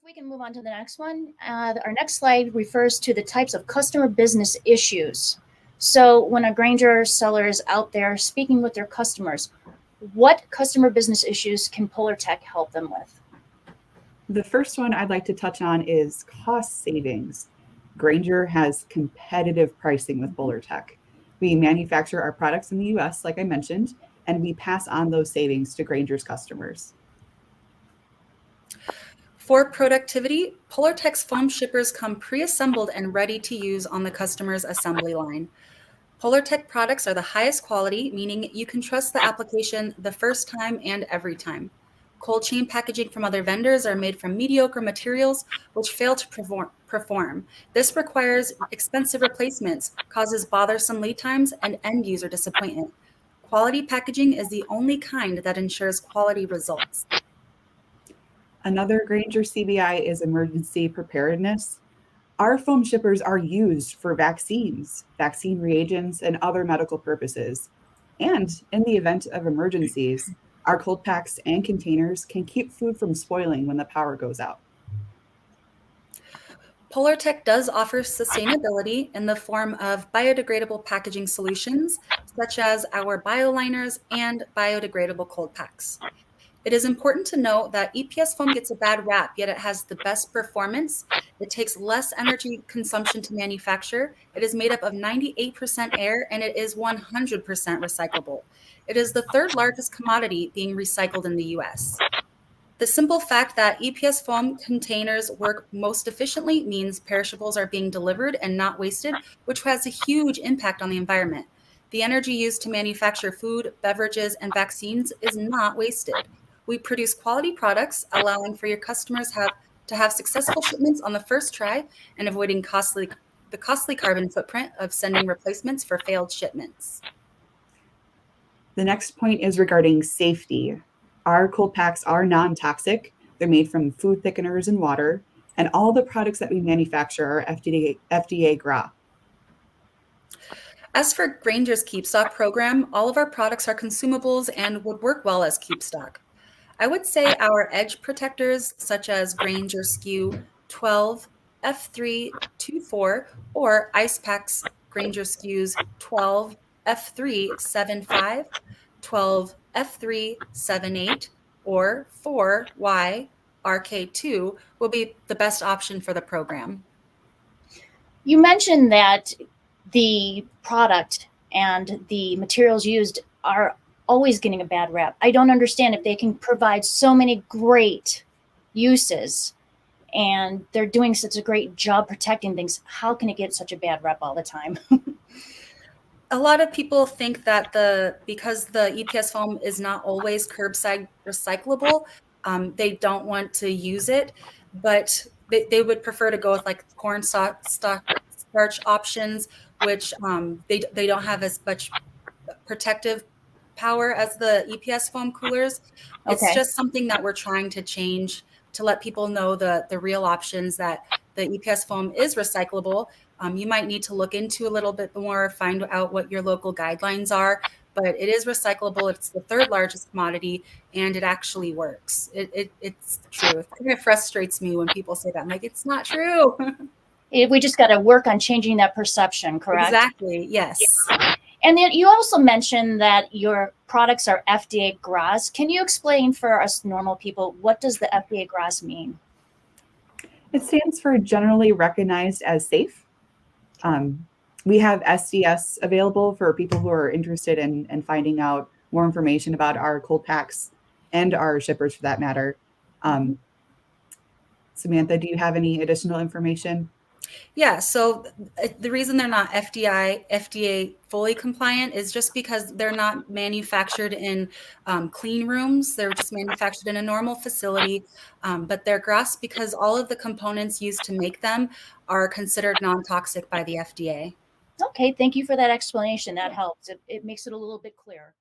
we can move on to the next one. Our next slide refers to the types of customer business issues. So when a Grainger seller is out there speaking with their customers, what customer business issues can Polartec help them with? The first one I'd like to touch on is cost savings. Grainger has competitive pricing with Polartec. We manufacture our products in the US, like I mentioned, and we pass on those savings to Grainger's customers. For productivity, Polartec's foam shippers come pre-assembled and ready to use on the customer's assembly line. Polartec products are the highest quality, meaning you can trust the application the first time and every time. Cold chain packaging from other vendors are made from mediocre materials which fail to perform. This requires expensive replacements, causes bothersome lead times, and end user disappointment. Quality packaging is the only kind that ensures quality results. Another Grainger CBI is emergency preparedness. Our foam shippers are used for vaccines, vaccine reagents, and other medical purposes. And in the event of emergencies, our cold packs and containers can keep food from spoiling when the power goes out. Polartec does offer sustainability in the form of biodegradable packaging solutions, such as our bioliners and biodegradable cold packs. It is important to note that EPS foam gets a bad rap, yet it has the best performance. It takes less energy consumption to manufacture. It is made up of 98% air, and it is 100% recyclable. It is the third largest commodity being recycled in the US. The simple fact that EPS foam containers work most efficiently means perishables are being delivered and not wasted, which has a huge impact on the environment. The energy used to manufacture food, beverages, and vaccines is not wasted. We produce quality products, allowing for your customers to have successful shipments on the first try and avoiding the costly carbon footprint of sending replacements for failed shipments. The next point is regarding safety. Our cold packs are non-toxic. They're made from food thickeners and water, and all the products that we manufacture are FDA GRA. As for Grainger's KeepStock program, all of our products are consumables and would work well as KeepStock. I would say our edge protectors, such as Grainger SKU 12, F324, or Ice Packs Grainger SKUs 12, F375, 12, F378, or 4Y RK2 will be the best option for the program. You mentioned that the product and the materials used are always getting a bad rap. I don't understand if they can provide so many great uses and they're doing such a great job protecting things. How can it get such a bad rep all the time? A lot of people think that because the EPS foam is not always curbside recyclable, they don't want to use it, but they would prefer to go with like corn starch options, which they don't have as much protective power as the EPS foam coolers. It's just something that we're trying to change to let people know the real options, that the EPS foam is recyclable. You might need to look into a little bit more, find out what your local guidelines are, but it is recyclable. It's the third largest commodity, and it actually works. It's true. It kind of frustrates me when people say that. I'm like, it's not true. We just got to work on changing that perception, correct? Exactly, yes. And then you also mentioned that your products are FDA GRAS. Can you explain for us normal people, what does the FDA GRAS mean? It stands for generally recognized as safe. We have SDS available for people who are interested in finding out more information about our cold packs and our shippers for that matter. Samantha, do you have any additional information? Yeah, so the reason they're not FDA fully compliant is just because they're not manufactured in clean rooms. They're just manufactured in a normal facility, but they're GRAS because all of the components used to make them are considered non-toxic by the FDA. Okay, thank you for that explanation. That helps. It makes it a little bit clearer.